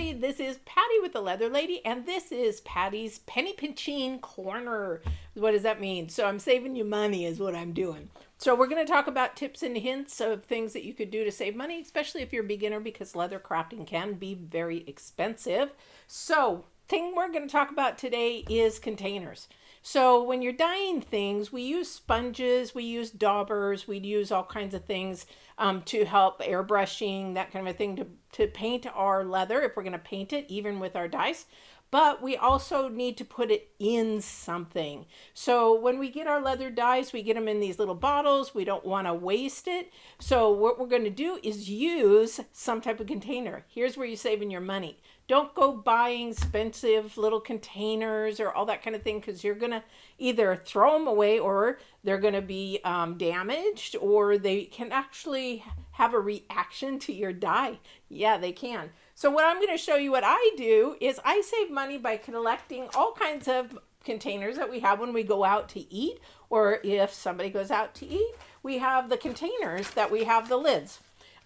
everybody. This is Patty with the Leather Lady, and this is Patty's Penny Pinching Corner. What does that mean? So I'm saving you money is what I'm doing. So we're going to talk about tips and hints of things that you could do to save money, especially if you're a beginner, because leather crafting can be very expensive. So thing we're going to talk about today is containers. So when you're dyeing things, we use sponges, we use daubers, we use all kinds of things to help airbrushing, that kind of a thing, to paint our leather if we're going to paint it, even with our dyes. But we also need to put it in something. So when we get our leather dyes, we get them in these little bottles. We don't want to waste it. So what we're going to do is use some type of container. Here's where you're saving your money. Don't go buying expensive little containers or all that kind of thing, because you're going to either throw them away, or they're going to be damaged, or they can actually have a reaction to your dye. Yeah, they can. So what I'm going to show you what I do is I save money by collecting all kinds of containers that we have when we go out to eat, or if somebody goes out to eat, we have the containers that we have the lids.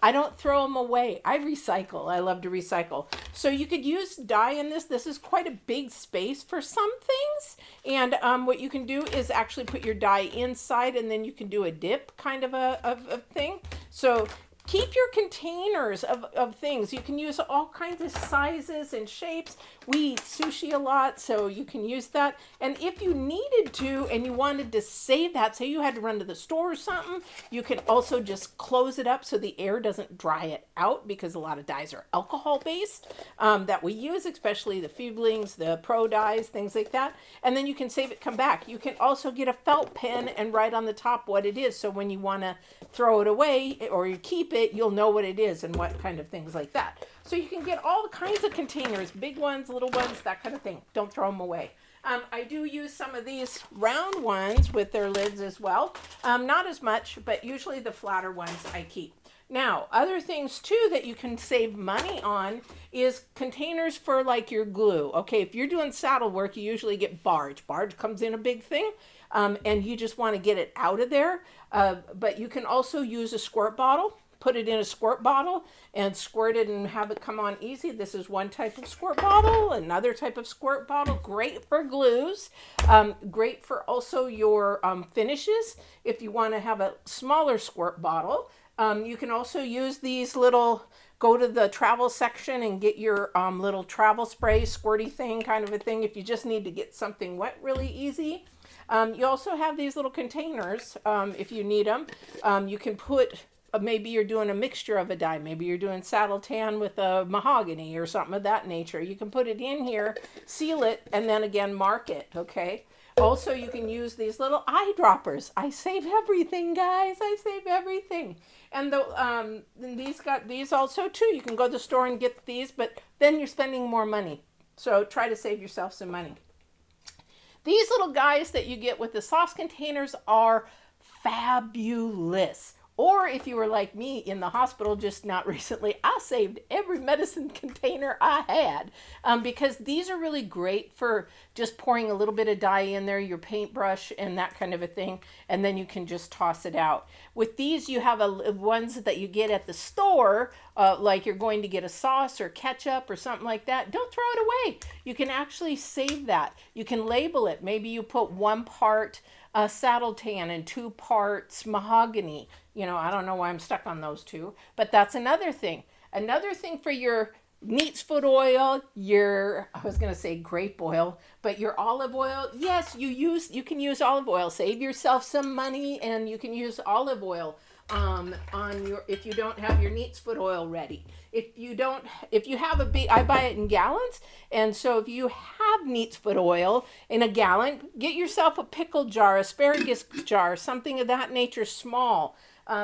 I don't throw them away. I recycle. I love to recycle. So you could use dye in this. This is quite a big space for some things. And what you can do is actually put your dye inside, and then you can do a dip kind of a thing. So keep your containers of things. You can use all kinds of sizes and shapes. We eat sushi a lot, so you can use that. And if you needed to and you wanted to save that, say you had to run to the store or something, you can also just close it up so the air doesn't dry it out, because a lot of dyes are alcohol based that we use, especially the Fublings, the Pro dyes, things like that. And then you can save it, come back. You can also get a felt pen and write on the top what it is, so when you want to throw it away or you keep it, you'll know what it is and what kind of things like that. So you can get all kinds of containers, big ones, little ones, that kind of thing. Don't throw them away. I do use some of these round ones with their lids as well. Not as much, but usually the flatter ones I keep. Now, other things too that you can save money on is containers for like your glue. Okay, if you're doing saddle work, you usually get barge. Barge comes in a big thing. And you just want to get it out of there. But you can also use a squirt bottle. Put it in a squirt bottle and squirt it and have it come on easy. This is one type of squirt bottle. Another type of squirt bottle, great for glues. Great for also your finishes. If you want to have a smaller squirt bottle, you can also use these little, go to the travel section and get your little travel spray, squirty thing kind of a thing, if you just need to get something wet really easy. You also have these little containers if you need them. You can put, maybe you're doing a mixture of a dye. Maybe you're doing saddle tan with a mahogany or something of that nature. You can put it in here, seal it, and then again mark it, okay? Also, you can use these little eyedroppers. I save everything, guys. I save everything. And these got these also too. You can go to the store and get these, but then you're spending more money. So try to save yourself some money. These little guys that you get with the sauce containers are fabulous. Or if you were like me in the hospital just not recently, I saved every medicine container I had because these are really great for just pouring a little bit of dye in there, your paintbrush and that kind of a thing, and then you can just toss it out. With these, you have ones that you get at the store, like you're going to get a sauce or ketchup or something like that. Don't throw it away. You can actually save that. You can label it. Maybe you put 1 part saddle tan and 2 parts mahogany. You know, I don't know why I'm stuck on those two, but that's another thing. Another thing for your neat's foot oil, your, I was going to say grape oil, but your olive oil, yes, you can use olive oil. Save yourself some money, and you can use olive oil on your, if you don't have your neat's foot oil ready. If you have a big, I buy it in gallons, and so if you have neat's foot oil in a gallon, get yourself a pickle jar, asparagus jar, something of that nature, small.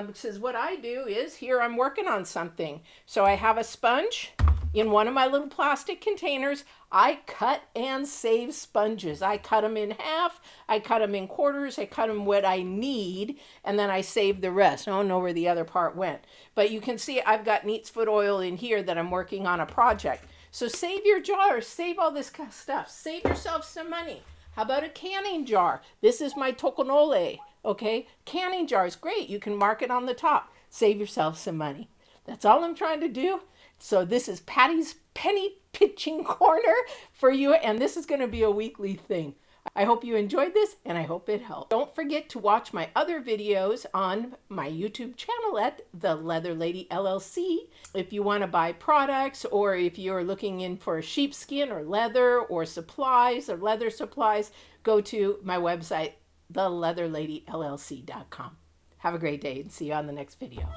Because what I do is, here I'm working on something. So I have a sponge in one of my little plastic containers. I cut and save sponges. I cut them in half. I cut them in quarters. I cut them what I need, and then I save the rest. I don't know where the other part went. But you can see I've got neat's foot oil in here that I'm working on a project. So save your jars. Save all this kind of stuff. Save yourself some money. How about a canning jar? This is my tokonole. Okay, canning jar is great. You can mark it on the top. Save yourself some money. That's all I'm trying to do. So this is Patty's penny pitching corner for you, and this is going to be a weekly thing. I hope you enjoyed this, and I hope it helped. Don't forget to watch my other videos on my YouTube channel at The Leather Lady LLC. If you want to buy products, or if you're looking in for sheepskin or leather or supplies or leather supplies, go to my website, theleatherladyllc.com. Have a great day and see you on the next video.